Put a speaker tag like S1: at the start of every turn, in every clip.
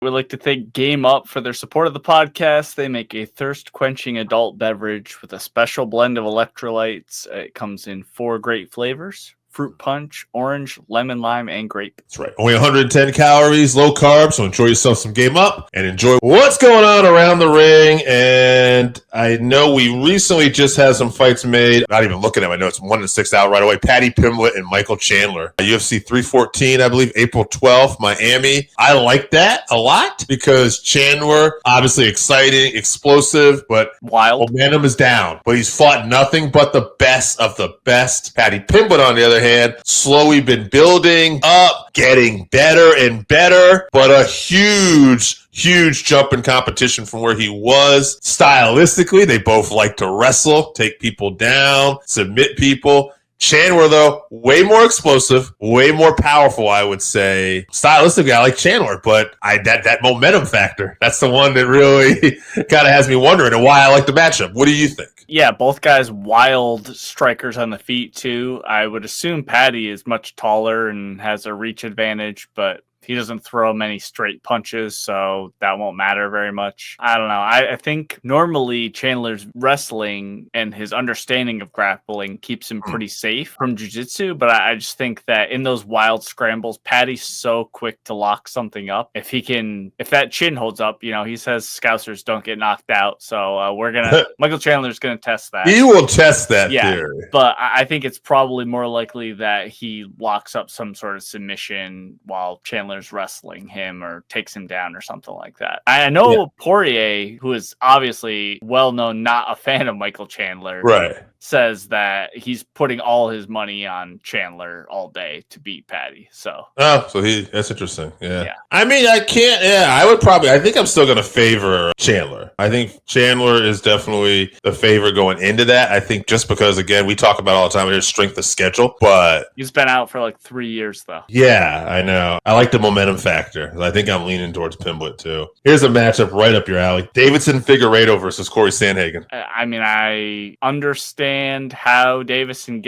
S1: We'd like to thank Game Up for their support of the podcast. They make a thirst-quenching adult beverage with a special blend of electrolytes. It comes in 4 great flavors: fruit punch, orange, lemon, lime, and grape.
S2: That's right. Only 110 calories, low carb, so enjoy yourself some Game Up and enjoy what's going on around the ring. And I know we recently just had some fights made. Not even looking at my notes. 1-6 out right away. Paddy Pimblett and Michael Chandler. UFC 314, I believe, April 12th, Miami. I like that a lot because Chandler, obviously exciting, explosive, but
S1: wild.
S2: Momentum is down. But he's fought nothing but the best of the best. Paddy Pimblett, on the other hand, slowly been building up, getting better and better, but a huge jump in competition from where he was. Stylistically, they both like to wrestle, take people down, submit people. Chandler, though, way more explosive, way more powerful, I would say. Stylistically, I like Chandler, but that momentum factor, that's the one that really kind of has me wondering and why I like the matchup. What do you think?
S1: Yeah, both guys wild strikers on the feet, too. I would assume Paddy is much taller and has a reach advantage, but he doesn't throw many straight punches, so that won't matter very much. I don't know. I think normally Chandler's wrestling and his understanding of grappling keeps him pretty safe from jiu-jitsu, but I just think that in those wild scrambles, Paddy's so quick to lock something up. If that chin holds up, he says Scousers don't get knocked out, so Michael Chandler's gonna test that.
S2: He will test that theory.
S1: But I think it's probably more likely that he locks up some sort of submission while Chandler's wrestling him or takes him down or something like that. I know Poirier, who is obviously well known, not a fan of Michael Chandler,
S2: right,
S1: says that he's putting all his money on Chandler all day to beat Paddy. So
S2: that's interesting. Yeah. I mean, I think I'm still going to favor Chandler. I think Chandler is definitely the favor going into that. I think just because, again, we talk about all the time his strength of schedule, but
S1: he's been out for like 3 years though.
S2: Yeah, I know. I like the momentum factor. I think I'm leaning towards Pimblett too. Here's a matchup right up your alley: Davidson Figueiredo versus Corey Sandhagen.
S1: I mean, I understand how Davison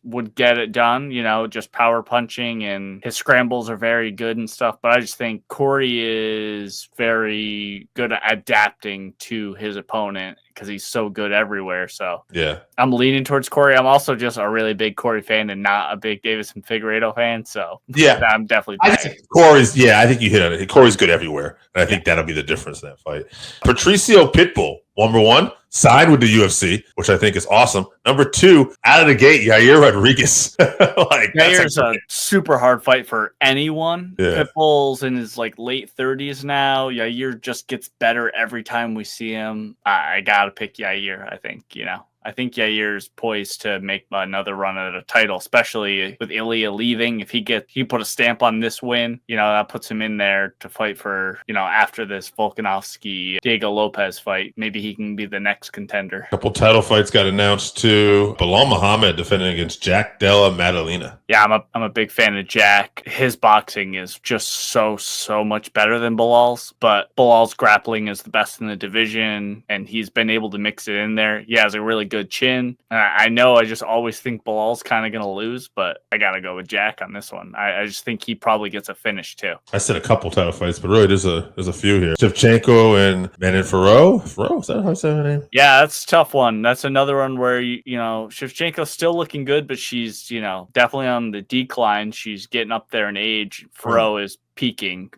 S1: would get it done, just power punching, and his scrambles are very good and stuff, but I just think Corey is very good at adapting to his opponent because he's so good everywhere. So
S2: yeah,
S1: I'm leaning towards Corey. I'm also just a really big Corey fan and not a big Davison Figueiredo fan. So
S2: yeah,
S1: I'm definitely.
S2: I think I think you hit on it. Corey's good everywhere, and I think that'll be the difference in that fight. Patricio Pitbull, number 1, signed with the UFC, which I think is awesome. Number 2, out of the gate, Yair Rodriguez.
S1: Yair's a super hard fight for anyone.
S2: Yeah.
S1: Pitbull's in his late 30s now. Yair just gets better every time we see him. I gotta pick Yair. I think I think Yair's poised to make another run at a title, especially with Ilya leaving. If he put a stamp on this win, that puts him in there to fight for, after this Volkanovski Diego Lopez fight, maybe he can be the next contender.
S2: A couple title fights got announced too. Bilal Muhammad defending against Jack Della Maddalena.
S1: Yeah, I'm a big fan of Jack. His boxing is just so much better than Bilal's, but Bilal's grappling is the best in the division, and he's been able to mix it in there. He has a really good chin. I know I just always think Bilal's kind of going to lose, but I got to go with Jack on this one. I just think he probably gets a finish too. I
S2: said a couple title fights, but really there's a few here. Shevchenko and Manon Fiorot. Is that how I say her name?
S1: Yeah, that's a tough one. That's another one where, Shevchenko's still looking good, but she's, definitely on the decline. She's getting up there in age. Fiorot is peaking.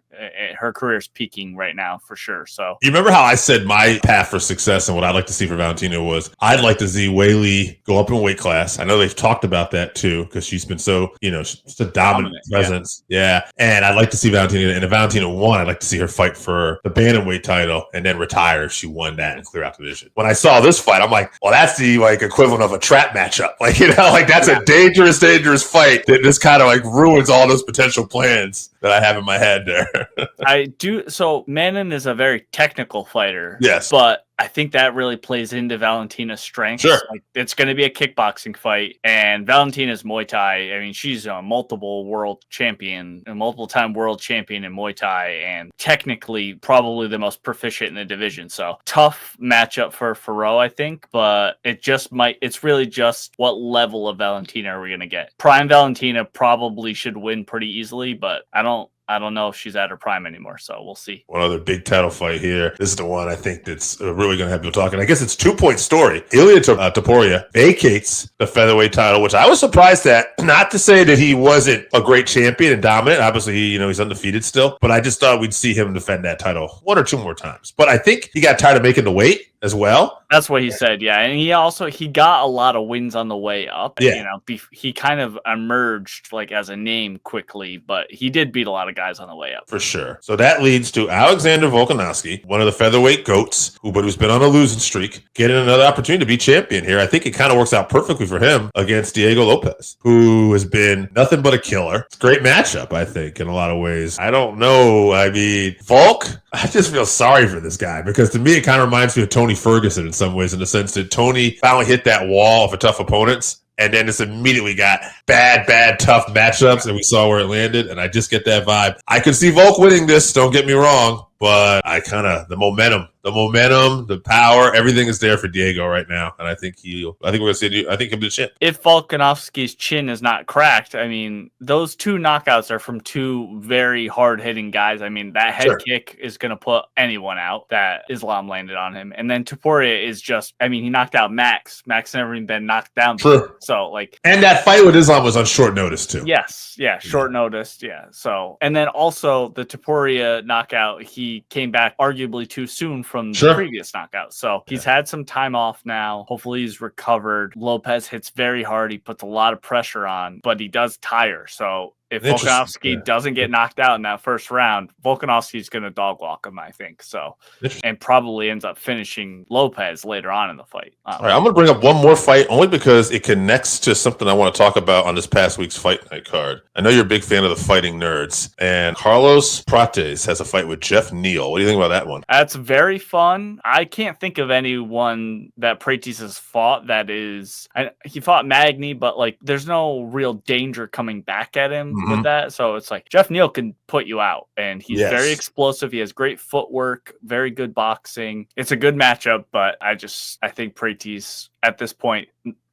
S1: Her career's peaking right now for sure. So
S2: you remember how I said my path for success and what I'd like to see for Valentina was I'd like to see Weili go up in weight class. I know they've talked about that too because she's been so she's a dominant presence. Yeah. And I'd like to see Valentina, and if Valentina won, I'd like to see her fight for the bantamweight title and then retire if she won that and clear out the division. When I saw this fight, I'm like, well, that's the equivalent of a trap matchup. That's a dangerous fight that just kind of ruins all those potential plans that I have in my head there.
S1: I do. So Manon is a very technical fighter.
S2: Yes.
S1: But I think that really plays into Valentina's strengths.
S2: Sure.
S1: It's going to be a kickboxing fight, and Valentina's Muay Thai. I mean, she's a multiple time world champion in Muay Thai, and technically probably the most proficient in the division. So tough matchup for Fiorot, I think, but it's really just what level of Valentina are we going to get? Prime Valentina probably should win pretty easily, but I don't I don't know if she's at her prime anymore, so we'll see.
S2: One other big title fight here. This is the one I think that's really going to have people talking. I guess it's 2-point story. Ilya Topuria vacates the featherweight title, which I was surprised at. Not to say that he wasn't a great champion and dominant. Obviously, he's undefeated still. But I just thought we'd see him defend that title 1 or 2 more times. But I think he got tired of making the weight as well.
S1: That's what he said, yeah. And he got a lot of wins on the way up.
S2: Yeah.
S1: He kind of emerged like as a name quickly, but he did beat a lot of guys on the way up.
S2: For sure. So that leads to Alexander Volkanovski, one of the featherweight goats, who's been on a losing streak, getting another opportunity to be champion here. I think it kind of works out perfectly for him against Diego Lopez, who has been nothing but a killer. It's a great matchup, I think, in a lot of ways. I don't know. I mean, Volk, I just feel sorry for this guy because to me, it kind of reminds me of Tony Ferguson in some ways, in the sense that Tony finally hit that wall for tough opponents. And then it's immediately got bad, tough matchups, and we saw where it landed, and I just get that vibe. I could see Volk winning this, don't get me wrong, but the momentum, the power, everything is there for Diego right now, and I think he'll be the champ.
S1: If Volkanovski's chin is not cracked, I mean, those 2 knockouts are from 2 very hard-hitting guys. I mean, that head kick is going to put anyone out that Islam landed on him. And then Topuria is just, I mean, he knocked out Max. Max never even been knocked down before. So,
S2: and that fight with Islam was on short notice, too.
S1: Yes, yeah, short notice, yeah. So, and then also the Topuria knockout, he came back arguably too soon from the previous knockout. So he's had some time off now. Hopefully he's recovered. Lopez hits very hard. He puts a lot of pressure on, but he does tire. So if Volkanovski doesn't get knocked out in that first round, Volkanovski's going to dog walk him, I think. So, and probably ends up finishing Lopez later on in the fight.
S2: All right, I'm going to bring up one more fight only because it connects to something I want to talk about on this past week's Fight Night card. I know you're a big fan of the Fighting Nerds, and Carlos Prates has a fight with Jeff Neal. What do you think about that one?
S1: That's very fun. I can't think of anyone that Prates has fought that is... he fought Magny, but there's no real danger coming back at him. With that, so it's Jeff Neal can put you out, and he's very explosive. He has great footwork, very good boxing. It's a good matchup, but I think Prates at this point,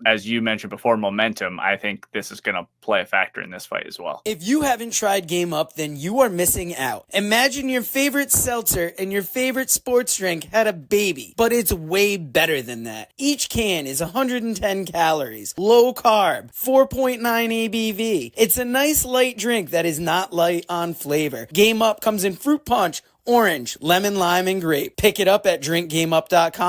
S1: as you mentioned before, momentum, I think this is going to play a factor in this fight as well.
S3: If you haven't tried Game Up, then you are missing out. Imagine your favorite seltzer and your favorite sports drink had a baby, but it's way better than that. Each can is 110 calories, low carb, 4.9 ABV. It's a nice light drink that is not light on flavor. Game Up comes in fruit punch, orange, lemon, lime, and grape. Pick it up at drinkgameup.com.